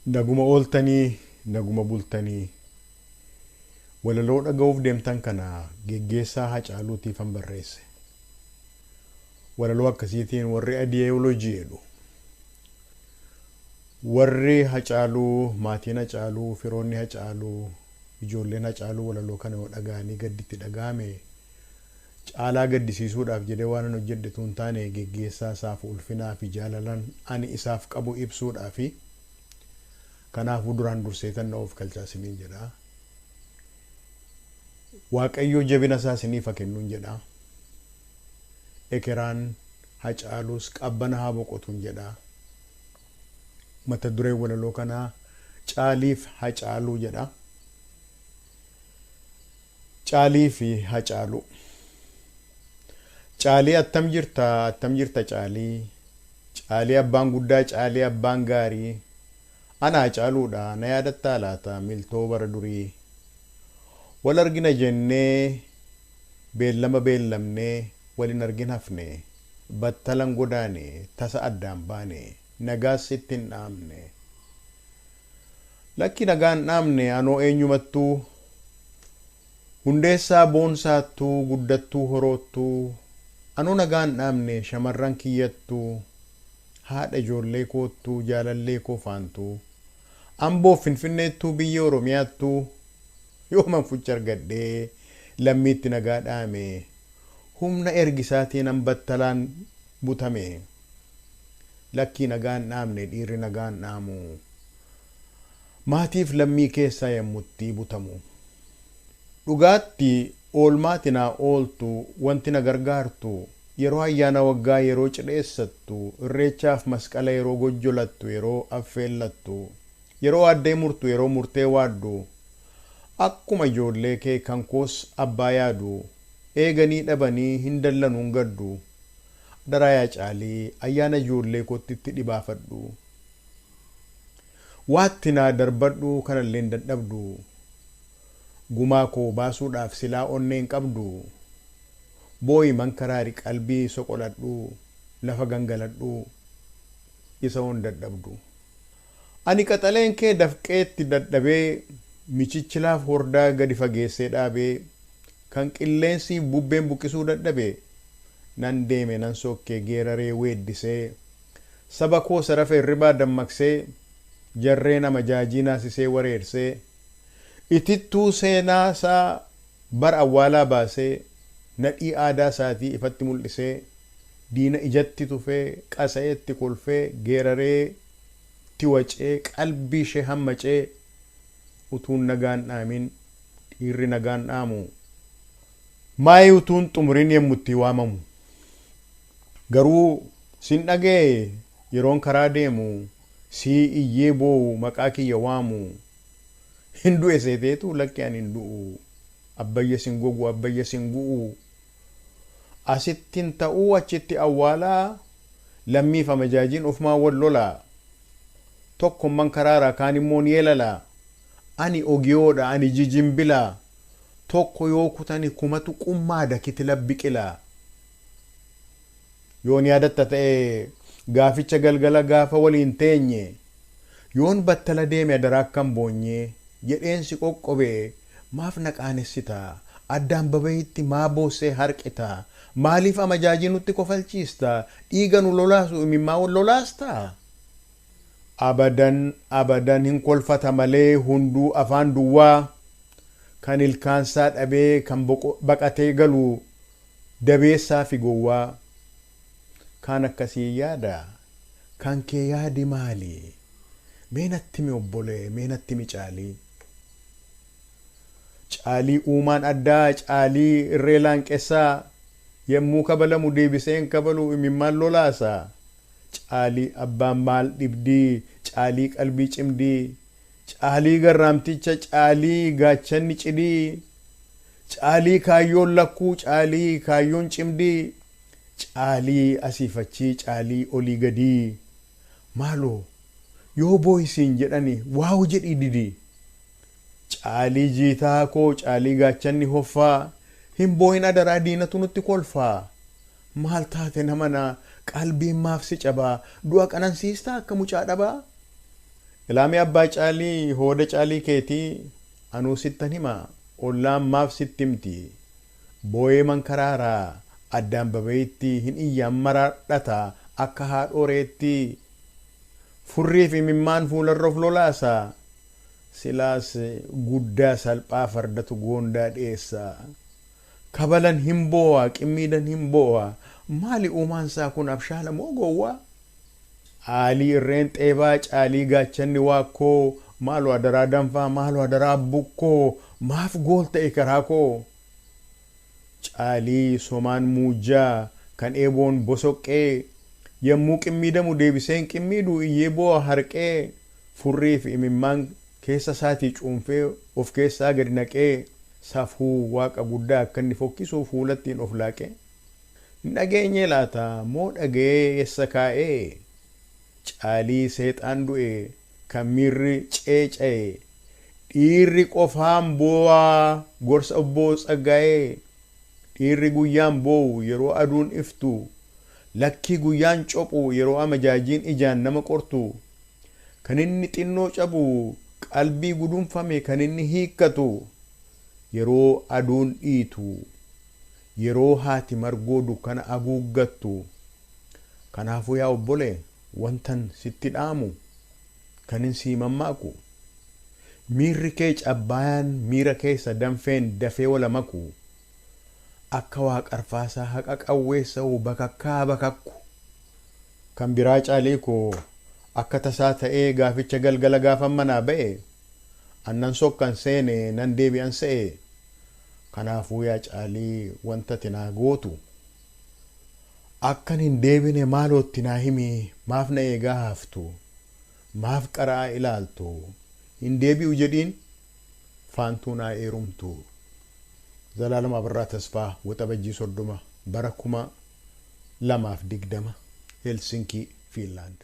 Naguma ooltanii, naguma bultanii. Walaloo dhaga'uuf deemtan kana geggeessaa Hacaaluutiifan barreesse. Walaloo akkasiitiin warri adiyeoloojii jedhu. Warri Hacaaluu, maatiin Hacaaluu, firoonni Hacaaluu, ijoolleen Hacaaluu walaloo kana yoo dhaga'anii gadditti dhaga'ame caalaa gaddisiisuudhaaf jedhee waan hojjedhetu hin taane geggeessaa isaaf ulfinaa fi jaalalan ani isaaf qabu ibsuudhaafi kanaafuu duraan durseetan na of galchaa isiniin jedha. Waaqayyo jabina isaa isiniif haa kennuun jedha. Ekeraan Hacaaluus qabbana haa boqotuun jedha. Mata dureen walaloo kanaa Caaliif Hacaaluu jedha. Caalii fi Hacaaluu. Caalii attam jirta Caalii. Caalii abbaan guddaa, Caalii abbaan gaarii. Ana Hacaaluudha na yaadattaa laata miltoo bara durii. Wal argina jennee beellama beellamnee walin argin hafne. Battalan godaane tasa addaan baane. Nagaas ittiin dhaamne. Lakki nagaan dhaamne anoo eenyumattuu. Hundeessaa boonsaattuu guddattuu horoottuu. Anoo nagaan dhaamne shamarran kiyyattuu. Haadha ijoollee koottuu jaalallee koo faantuu. Amboo Finfinneettuu biyya Oromiyaattuu. Yooman fucha argadhee lammiitti nagaa dhaame. Humna ergisaatiin battalaan butame. Lakkii nagaan dhaamne dhiirri nagaan dhaamu. Maatiif lammii keessaa yemmutti butamu. Dhugaatti oolmaati naa ooltu wanti na gargaartu. Yeroo ayyaana waggaa yeroo cidheessattu. Irreechaaf masqala yeroo gojjolattu yeroo affeellattu. Yeroo addee murtu yeroo murtee waaddu. Akkuma ijoollee kee kan koos abbaa yaadu. Eeganii dhabanii hin dallanuun gaddu. Daraayaa Caalii ayyaana ijoollee kootitti dhibaafadhu. Waatti naa darbadhu kanallee dadhabdu. Gumaa koo baasuudhaaf silaa onneen qabdu. Booyi mankaraari qalbii soqoladhu. Lafa gangaladhu. Isa hon dadhabdu. Ani qaxaleen kee dafqeetti dadhabee michichilaaf hordaa gadi fageessee dhaabee kan qilleensi bubbeen buqqisuu dadhabee nan deeme nan sokkee geeraree weeddisee saba koo sarafa irribaa dammaqsee jarree nama jaajii naasisee wareersee itittuu seenaa isaa bara awwaalaa baasee nadhii aadaa isaatii ifatti mul'isee diina ijatti tufee qasa'eetti kolfee geeraree tiwacee qalbii ishee hammacee utuun nagaan dhaamin dhiirri nagaan dhaamu. Maayii utuun xumuriin yemmutti waamamu. Garuu sin dhagee yeroon karaa deemu sii iyyee boo'u maqaa kiyya waamu. Hin du'e seeteetu lakki ani hin du'u. Abbayya sin gogu abbayya sin gu'u. Asittiin ta'uu achitti awwaalaa lammiif amajaajiin ofumaa wal lolaa. Tokkomman karaara kaan immoo ni yeelalaa. Ani ogiyoodha ani jijimbilaa. Tokko yoo kutani kumatu qummaadha kitila biqilaa. Yoon yaadatta ta'e gaaficha galgala gaafa waliin teenye. Yoon battala deeme adaraa akkam boonye. Jedheensi qoqqobee maaf naqaanessita. Addaan babayitti maa boossee harqita. Maaliif amajaajii nutti kofalchiista. Dhiiga nu lolaasu imimmaa lolaasta. Abadan hin kolfata malee hunduu afaan duwwaa. Kan ilkaansaa dhabee kan baqatee galu dabeessaa fi gowwaa. Kan akkasii yaada. Kan kee yaadi maali? Meenatti mi obbolee meenatti mi Caalii? Caalii uumaan addaa Caalii irree laanqessaa. Yemmuu kabalamu deebiseen kabalu imimmaan lolaasaa. Caalii abbaan maal dhibdii. Caalii qalbii cimdii. Caalii garraamticha Caalii gaachanni cidii. Caalii kaayyoon lakkuu Caalii kaayyoon cimdii. Caalii asiifachii Caalii olii gadii. Maaloo yoo booyisiin jedhani waaw jedhii didii. Caalii jiitaa koo Caalii gaachanni hoffaa. Hin booyin adaraa diinatu nutti kolfaa. Maal taate namana qalbiin maaf si cabaa. Du'a qanansiistaa akka mucaa dhabaa. Ilaami abbaa caalii hooda caalii keetii anuu sittan hima ollaan maaf sitti himti boo'ee mankaraaraa addaan babayitti hin iyyaan maraadhata akka haadhoreetti furrii fi mimmaan fuularra of lolaasa silaas guddaa salphaa fardatu goondaa dhiyeessa kabalan hin boo'a qimmiidhan hin boo'a maali uumaansaa kun abshaala moo gowwaa aalii irreen xeebaa caalii gaachanni waakkoo maaloo adaraa danfaa maaloo adaraa bukkoo maaf gool ta'e karaa koo caalii somaan muujjaa kan eeboon bosoqqee yommuu qimmiidamu deebiseen qimmiidhu iyyee boo'a harqee furrii fi imimmaan keessa isaatii cuunfee of keessaa gadi naqee safuu waaqa guddaa akka inni fokkisuu fuulattiin of laaqee hin dhageenye laata moo dhageessa kaa'ee caalii seexaan du'e kan miirri ceeca'e dhiirri qofaan boo'aa gorsa obboo tsaggaa'ee dhiirri guyyaan boo'u yeroo aduun iftu lakkii guyyaan cophu yeroo amajaajiin ijaan nama qortu kan inni xinnoo cabu qalbii gudunfame kan inni hiikkatu yeroo aduun dhiitu yeroo haati margoo dukkana haguuggattu kanaafuu yaa obbole wantan sitti dhaamu kan hin sii mammaaku miirri kee cabbaayaan miira keessa danfeen dafee wala maku akka waaqarfaasaa haqa qawweessa'u bakakkaa bakakku kan biraa caalii koo akka tasaa ta'ee gaaficha galgala gaafan manaa ba'e annan sokkan seene nan deebi'an se'e kanaafuu yaa caalii wanta tinaa gootu akkan hin deebine maalootti naa himi maaf na eegaa haftu maaf qaraa ilaaltu hin deebi'u jedhiin faantuu naa eerumtu Zalaalam Abarraa Tasfaa Waxabajjii 30 bara 2020 Helsinkii Fiinlaand